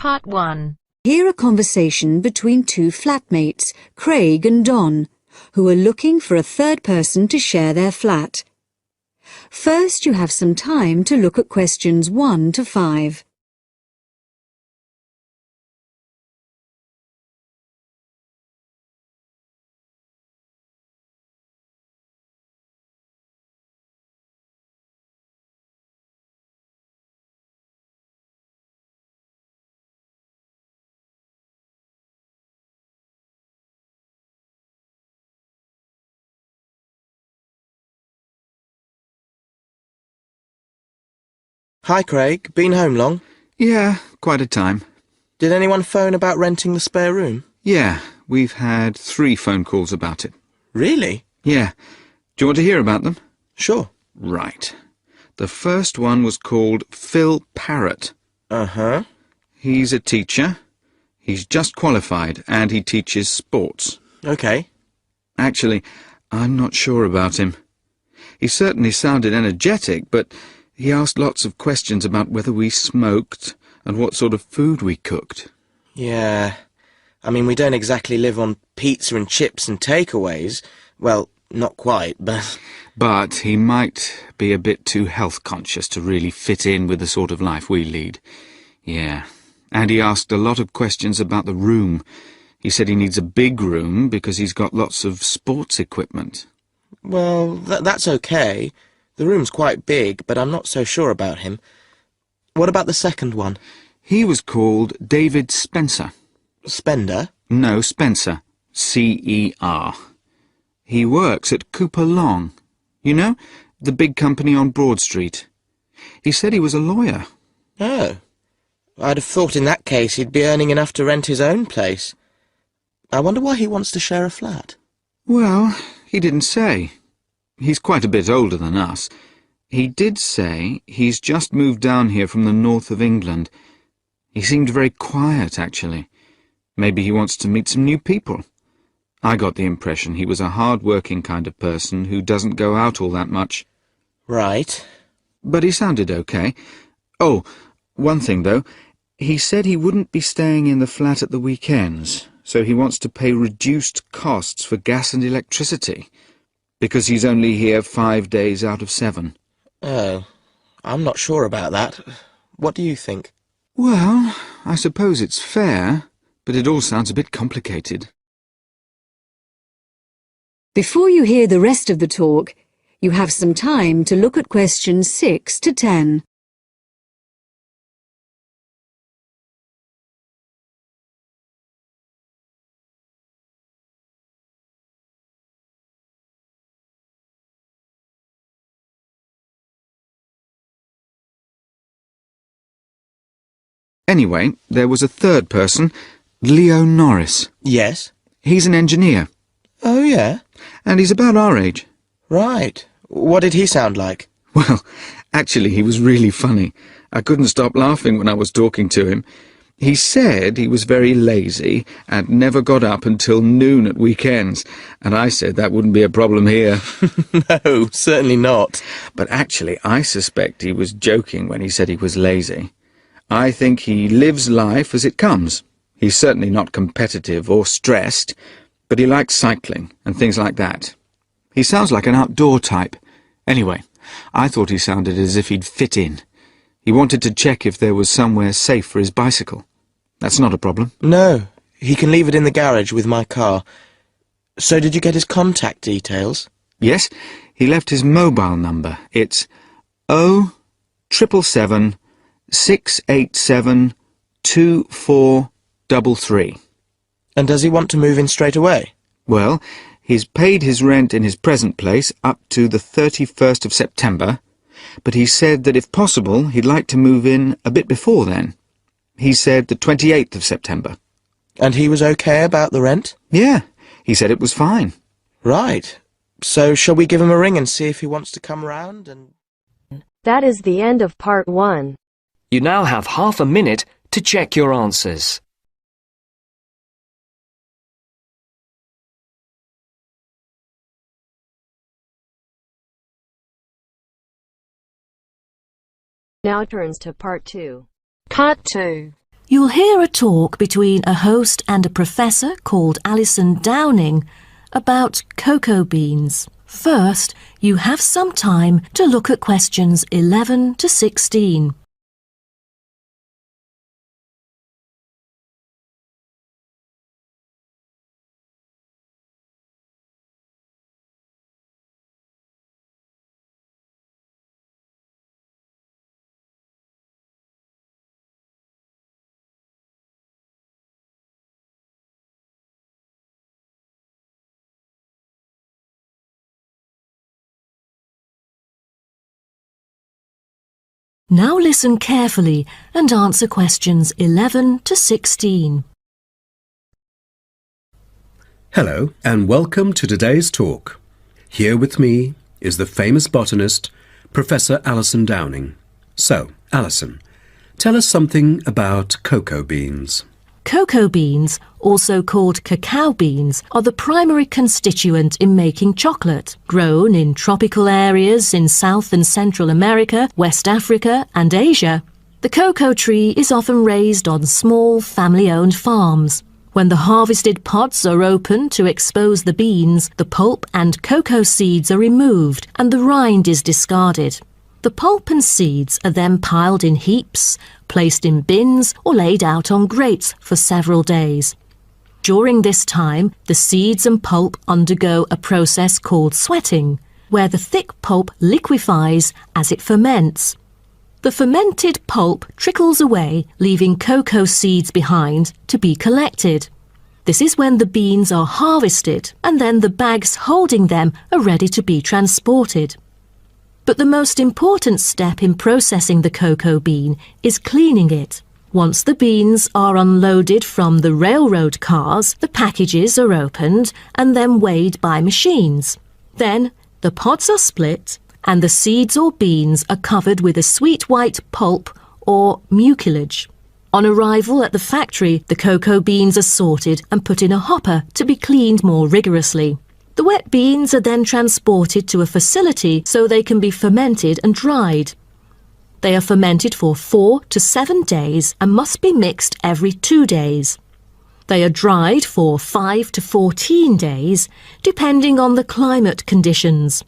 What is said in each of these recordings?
Part 1. Hear a conversation between two flatmates, Craig and Don, who are looking for a third person to share their flat. First, you have some time to look at questions 1 to 5. Hi, Craig. Been home long? Yeah, quite a time. Did anyone phone about renting the spare room? Yeah, we've had 3 phone calls about it. Really? Yeah. Do you want to hear about them? Sure. Right. The first one was called Phil Parrott. Uh-huh. He's a teacher. He's just qualified and he teaches sports. Okay. Actually, I'm not sure about him. He certainly sounded energetic, but he asked lots of questions about whether we smoked and what sort of food we cooked. Yeah. I mean, we don't exactly live on pizza and chips and takeaways. Well, not quite, but... But he might be a bit too health-conscious to really fit in with the sort of life we lead. Yeah. And he asked a lot of questions about the room. He said he needs a big room because he's got lots of sports equipment. Well, that's okay. The room's quite big, but I'm not so sure about him. What about the second one? He was called David Spencer. Spender? No, Spencer. C-E-R. He works at Cooper Long. You know, the big company on Broad Street. He said he was a lawyer. Oh. I'd have thought in that case he'd be earning enough to rent his own place. I wonder why he wants to share a flat. Well, he didn't say. He's quite a bit older than us. He did say he's just moved down here from the north of England. He seemed very quiet, actually. Maybe he wants to meet some new people. I got the impression he was a hard-working kind of person who doesn't go out all that much. Right. But he sounded okay. Oh, one thing, though. He said he wouldn't be staying in the flat at the weekends, so he wants to pay reduced costs for gas and electricity, because he's only here 5 days out of 7. Oh. I'm not sure about that. What do you think? Well, I suppose it's fair, but it all sounds a bit complicated. Before you hear the rest of the talk, you have some time to look at questions 6 to 10. Anyway, there was a third person, Leo Norris. Yes? He's an engineer, Oh, yeah? and he's about our age. Right. What did he sound like? Well, actually, he was really funny. I couldn't stop laughing when I was talking to him. He said he was very lazy and never got up until noon at weekends, and I said that wouldn't be a problem here. No, certainly not. But actually, I suspect he was joking when he said he was lazy. I think he lives life as it comes. He's certainly not competitive or stressed, but he likes cycling and things like that. He sounds like an outdoor type. Anyway, I thought he sounded as if he'd fit in. He wanted to check if there was somewhere safe for his bicycle. That's not a problem. No, he can leave it in the garage with my car. So did you get his contact details? Yes, he left his mobile number. It's 0777 687 2433. And does he want to move in straight away? Well, he's paid his rent in his present place up to the 31st of September, but he said that if possible he'd like to move in a bit before then. He said the 28th of September. And he was okay about the rent? Yeah, he said it was fine. Right. So shall we give him a ring and see if he wants to come round and... That is the end of Part 1. You now have half a minute to check your answers. Now turns to Part 2. Part 2. You'll hear a talk between a host and a professor called Alison Downing about cocoa beans. First, you have some time to look at questions 11 to 16. Now listen carefully and answer questions 11 to 16. Hello and welcome to today's talk. Here with me is the famous botanist, Professor Alison Downing. So, Alison, tell us something about cocoa beans. Cocoa beans, also called cacao beans, are the primary constituent in making chocolate, grown in tropical areas in South and Central America, West Africa and Asia. The cocoa tree is often raised on small family-owned farms. When the harvested pods are opened to expose the beans, the pulp and cocoa seeds are removed and the rind is discarded. The pulp and seeds are then piled in heaps, placed in bins or laid out on grates for several days. During this time, the seeds and pulp undergo a process called sweating, where the thick pulp liquefies as it ferments. The fermented pulp trickles away, leaving cocoa seeds behind to be collected. This is when the beans are harvested, and then the bags holding them are ready to be transported. But the most important step in processing the cocoa bean is cleaning it. Once the beans are unloaded from the railroad cars, the packages are opened and then weighed by machines. Then the pods are split and the seeds or beans are covered with a sweet white pulp or mucilage. On arrival at the factory, the cocoa beans are sorted and put in a hopper to be cleaned more rigorously. The wet beans are then transported to a facility so they can be fermented and dried. They are fermented for 4 to 7 days and must be mixed every 2 days. They are dried for 5 to 14 days, depending on the climate conditions.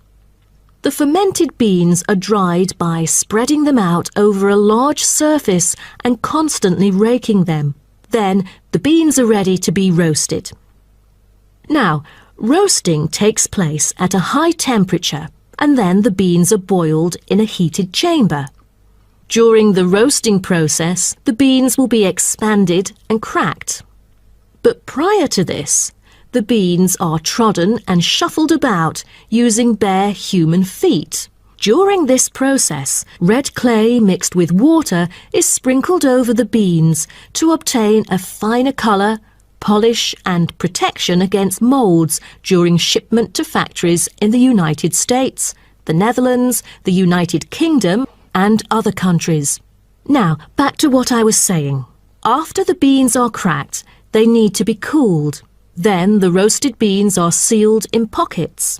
The fermented beans are dried by spreading them out over a large surface and constantly raking them. Then the beans are ready to be roasted. Now, roasting takes place at a high temperature and then the beans are boiled in a heated chamber. During the roasting process, the beans will be expanded and cracked. But prior to this, the beans are trodden and shuffled about using bare human feet. During this process, red clay mixed with water is sprinkled over the beans to obtain a finer colour, polish and protection against moulds during shipment to factories in the United States, the Netherlands, the United Kingdom and other countries. Now, back to what I was saying. After the beans are cracked, they need to be cooled. Then the roasted beans are sealed in pockets.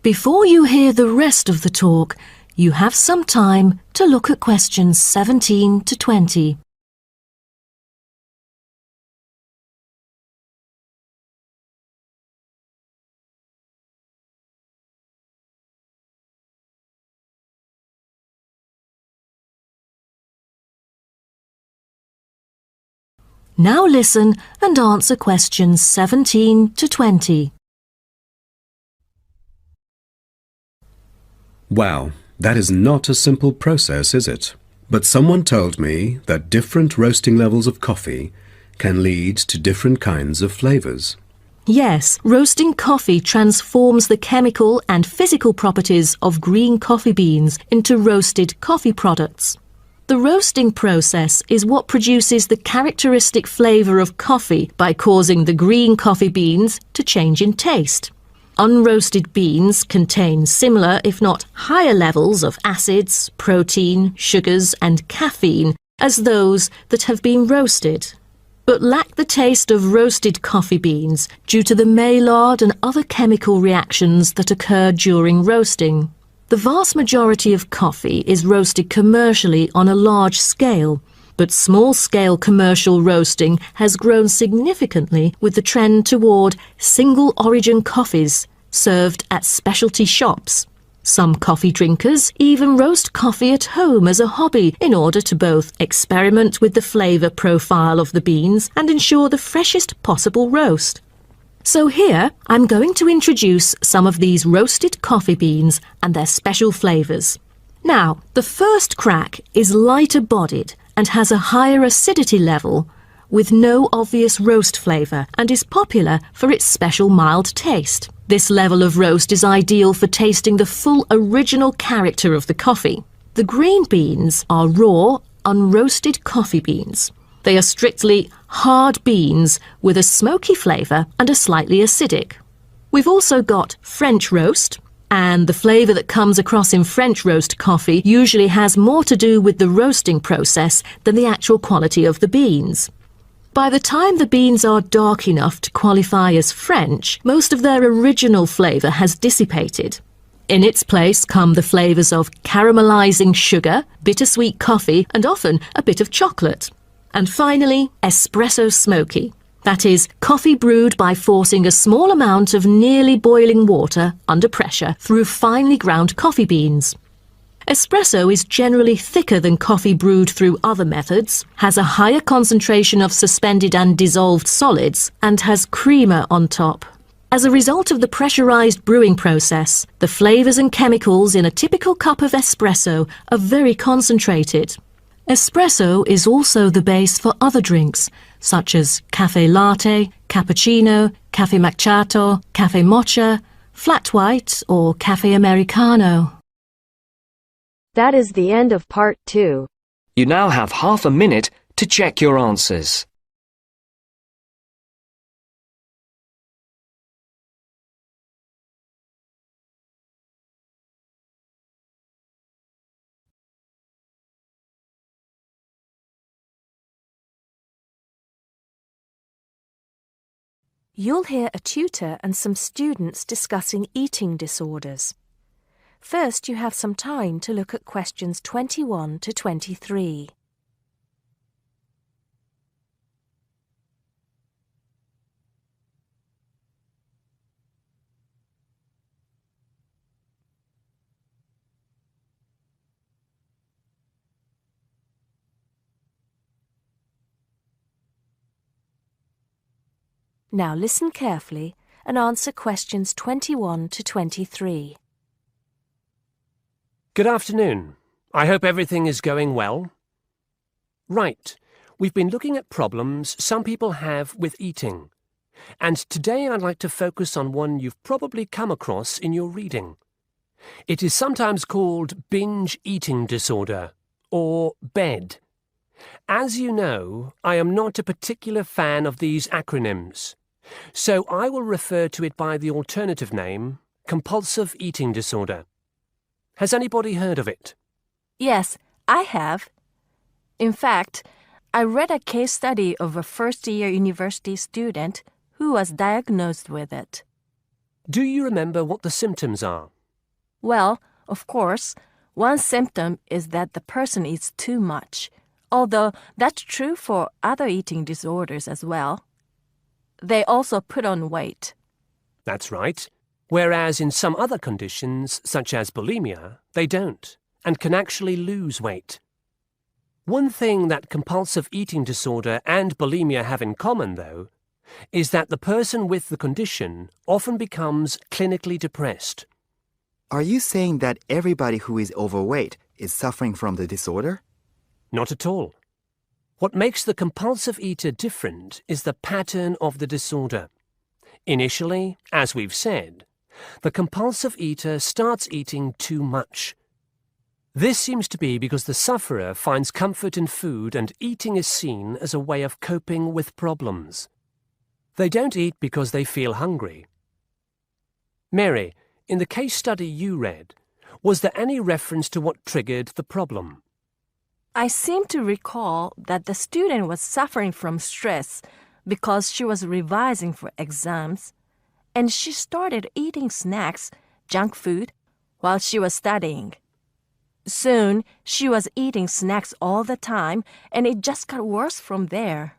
Before you hear the rest of the talk, you have some time to look at questions 17 to 20. Now listen and answer questions 17 to 20. Wow, that is not a simple process, is it? But someone told me that different roasting levels of coffee can lead to different kinds of flavours. Yes, roasting coffee transforms the chemical and physical properties of green coffee beans into roasted coffee products. The roasting process is what produces the characteristic flavour of coffee by causing the green coffee beans to change in taste. Unroasted beans contain similar, if not higher levels of acids, protein, sugars and caffeine as those that have been roasted, but lack the taste of roasted coffee beans due to the Maillard and other chemical reactions that occur during roasting. The vast majority of coffee is roasted commercially on a large scale, but small-scale commercial roasting has grown significantly with the trend toward single-origin coffees served at specialty shops. Some coffee drinkers even roast coffee at home as a hobby in order to both experiment with the flavour profile of the beans and ensure the freshest possible roast. So here, I'm going to introduce some of these roasted coffee beans and their special flavours. Now, the first crack is lighter bodied and has a higher acidity level with no obvious roast flavour and is popular for its special mild taste. This level of roast is ideal for tasting the full original character of the coffee. The green beans are raw, unroasted coffee beans. They are strictly hard beans with a smoky flavour and are slightly acidic. We've also got French roast, and the flavour that comes across in French roast coffee usually has more to do with the roasting process than the actual quality of the beans. By the time the beans are dark enough to qualify as French, most of their original flavour has dissipated. In its place come the flavours of caramelising sugar, bittersweet coffee, and often a bit of chocolate. And finally, espresso smoky. That is, coffee brewed by forcing a small amount of nearly boiling water under pressure through finely ground coffee beans. Espresso is generally thicker than coffee brewed through other methods, has a higher concentration of suspended and dissolved solids, and has creamer on top. As a result of the pressurized brewing process, the flavours and chemicals in a typical cup of espresso are very concentrated. Espresso is also the base for other drinks, such as cafe latte, cappuccino, cafe macchiato, cafe mocha, flat white, or cafe americano. That is the end of part 2. You now have half a minute to check your answers. You'll hear a tutor and some students discussing eating disorders. First, you have some time to look at questions 21 to 23. Now listen carefully and answer questions 21 to 23. Good afternoon. I hope everything is going well. Right, we've been looking at problems some people have with eating. And today I'd like to focus on one you've probably come across in your reading. It is sometimes called binge eating disorder, or BED. As you know, I am not a particular fan of these acronyms, so I will refer to it by the alternative name, compulsive eating disorder. Has anybody heard of it? Yes, I have. In fact, I read a case study of a first-year university student who was diagnosed with it. Do you remember what the symptoms are? Well, of course, one symptom is that the person eats too much, although that's true for other eating disorders as well. They also put on weight. That's right. Whereas in some other conditions, such as bulimia, they don't, and can actually lose weight. One thing that compulsive eating disorder and bulimia have in common, though, is that the person with the condition often becomes clinically depressed. Are you saying that everybody who is overweight is suffering from the disorder? Not at all. What makes the compulsive eater different is the pattern of the disorder. Initially, as we've said, the compulsive eater starts eating too much. This seems to be because the sufferer finds comfort in food and eating is seen as a way of coping with problems. They don't eat because they feel hungry. Mary, in the case study you read, was there any reference to what triggered the problem? I seem to recall that the student was suffering from stress because she was revising for exams, and she started eating snacks, junk food, while she was studying. Soon, she was eating snacks all the time, and it just got worse from there.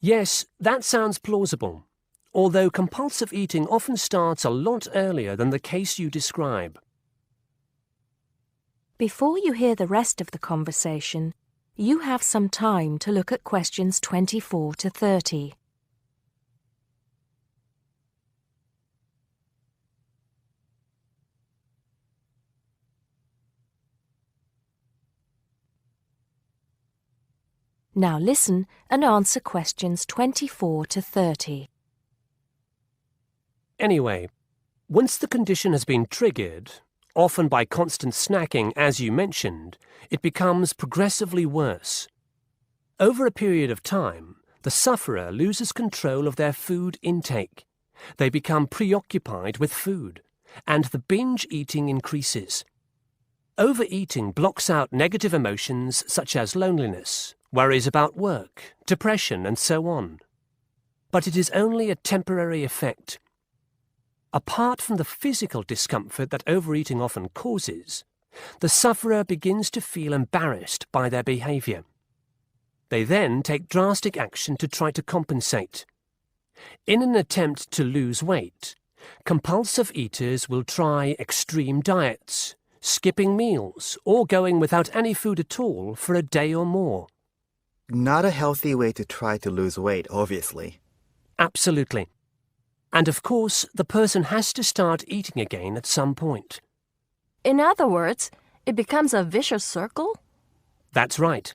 Yes, that sounds plausible, although compulsive eating often starts a lot earlier than the case you describe. Before you hear the rest of the conversation, you have some time to look at questions 24 to 30. Now listen and answer questions 24 to 30. Anyway, once the condition has been triggered, often by constant snacking as you mentioned, it becomes progressively worse. Over a period of time, the sufferer loses control of their food intake. They become preoccupied with food, and the binge eating increases. Overeating blocks out negative emotions such as loneliness, worries about work, depression, and so on. But it is only a temporary effect. Apart from the physical discomfort that overeating often causes, the sufferer begins to feel embarrassed by their behavior. They then take drastic action to try to compensate. In an attempt to lose weight, compulsive eaters will try extreme diets, skipping meals, or going without any food at all for a day or more. Not a healthy way to try to lose weight, obviously. Absolutely. And of course, the person has to start eating again at some point. In other words, it becomes a vicious circle? That's right.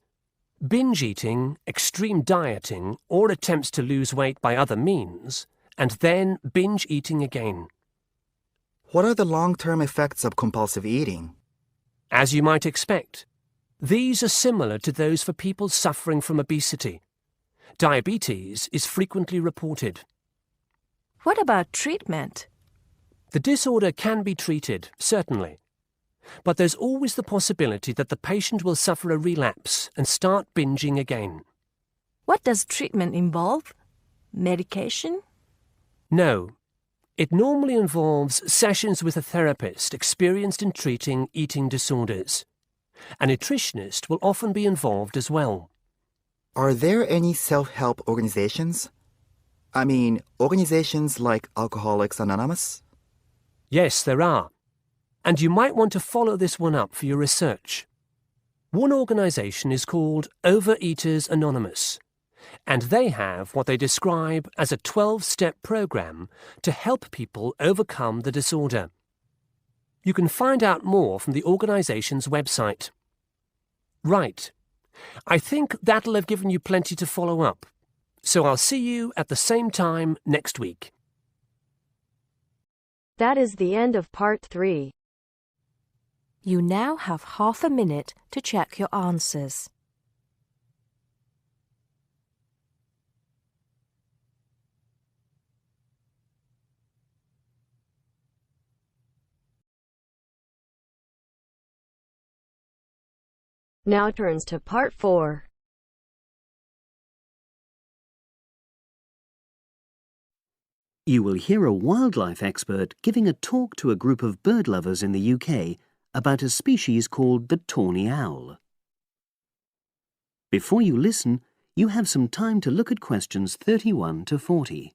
Binge eating, extreme dieting, or attempts to lose weight by other means, and then binge eating again. What are the long-term effects of compulsive eating? As you might expect, these are similar to those for people suffering from obesity. Diabetes is frequently reported. What about treatment? The disorder can be treated, certainly. But there's always the possibility that the patient will suffer a relapse and start binging again. What does treatment involve? Medication? No. It normally involves sessions with a therapist experienced in treating eating disorders. A nutritionist will often be involved as well. Are there any self-help organizations? I mean, organizations like Alcoholics Anonymous? Yes, there are. And you might want to follow this one up for your research. One organization is called Overeaters Anonymous, and they have what they describe as a 12-step program to help people overcome the disorder. You can find out more from the organization's website. Right. I think that'll have given you plenty to follow up. So I'll see you at the same time next week. That is the end of part 3. You now have half a minute to check your answers. Now turns to part 4. You will hear a wildlife expert giving a talk to a group of bird lovers in the UK about a species called the tawny owl. Before you listen, you have some time to look at questions 31 to 40.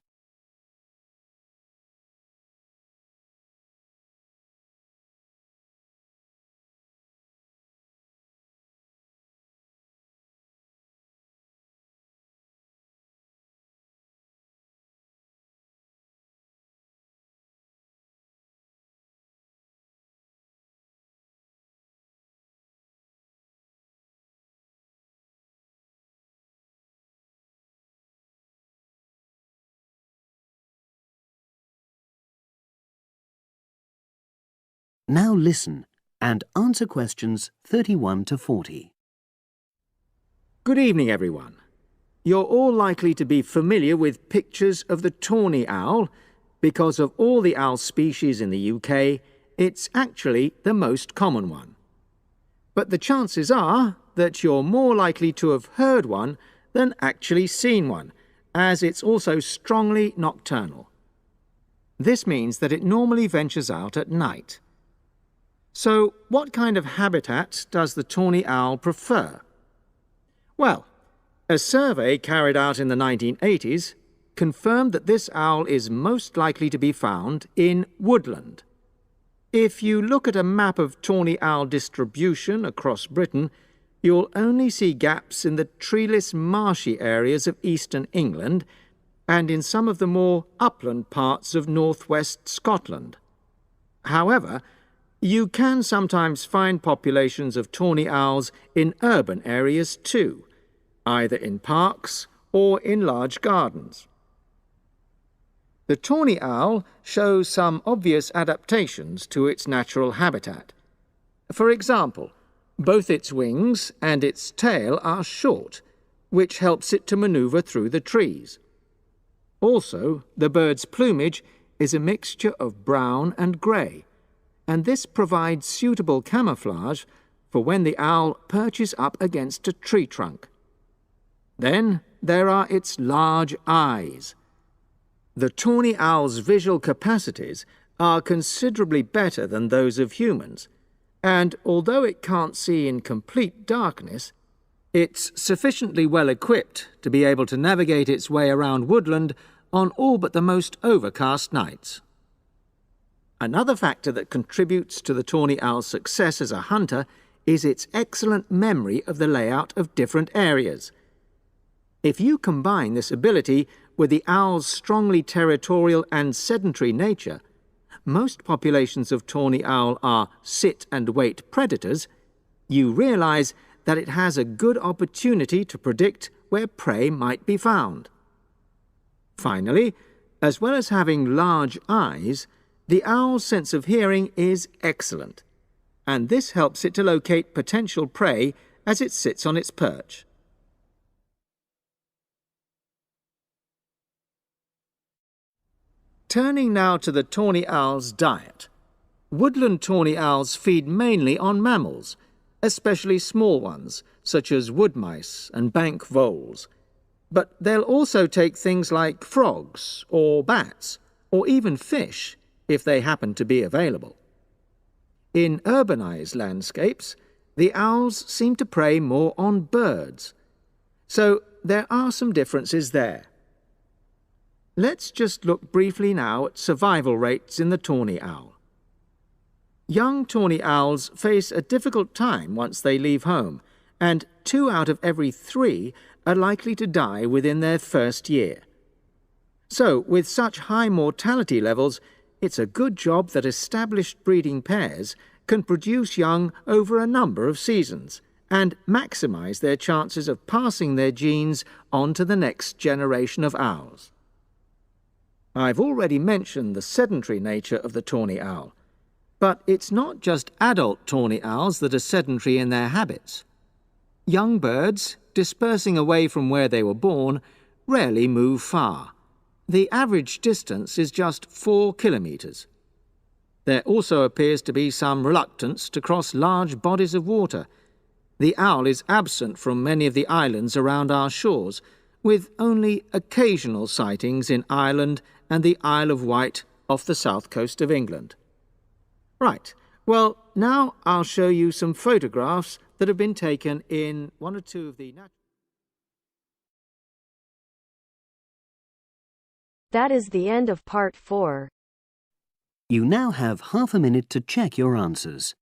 Now listen and answer questions 31 to 40. Good evening, everyone. You're all likely to be familiar with pictures of the tawny owl. Because of all the owl species in the UK, it's actually the most common one. But the chances are that you're more likely to have heard one than actually seen one, as it's also strongly nocturnal. This means that it normally ventures out at night. So, what kind of habitat does the tawny owl prefer? Well, a survey carried out in the 1980s confirmed that this owl is most likely to be found in woodland. If you look at a map of tawny owl distribution across Britain, you'll only see gaps in the treeless marshy areas of eastern England and in some of the more upland parts of northwest Scotland. However, you can sometimes find populations of tawny owls in urban areas too, either in parks or in large gardens. The tawny owl shows some obvious adaptations to its natural habitat. For example, both its wings and its tail are short, which helps it to maneuver through the trees. Also, the bird's plumage is a mixture of brown and grey, and this provides suitable camouflage for when the owl perches up against a tree trunk. Then there are its large eyes. The tawny owl's visual capacities are considerably better than those of humans, and although it can't see in complete darkness, it's sufficiently well equipped to be able to navigate its way around woodland on all but the most overcast nights. Another factor that contributes to the tawny owl's success as a hunter is its excellent memory of the layout of different areas. If you combine this ability with the owl's strongly territorial and sedentary nature, most populations of tawny owl are sit-and-wait predators, you realize that it has a good opportunity to predict where prey might be found. Finally, as well as having large eyes, the owl's sense of hearing is excellent, and this helps it to locate potential prey as it sits on its perch. Turning now to the tawny owl's diet. Woodland tawny owls feed mainly on mammals, especially small ones, such as wood mice and bank voles. But they'll also take things like frogs or bats, or even fish, if they happen to be available. In urbanized landscapes, the owls seem to prey more on birds. So there are some differences there. Let's just look briefly now at survival rates in the tawny owl. Young tawny owls face a difficult time once they leave home, and 2 out of every 3 are likely to die within their first year. So, with such high mortality levels, it's a good job that established breeding pairs can produce young over a number of seasons and maximize their chances of passing their genes on to the next generation of owls. I've already mentioned the sedentary nature of the tawny owl, but it's not just adult tawny owls that are sedentary in their habits. Young birds, dispersing away from where they were born, rarely move far. The average distance is just 4 kilometres. There also appears to be some reluctance to cross large bodies of water. The owl is absent from many of the islands around our shores, with only occasional sightings in Ireland and the Isle of Wight off the south coast of England. Right, well, now I'll show you some photographs that have been taken in one or two of the... That is the end of part 4. You now have half a minute to check your answers.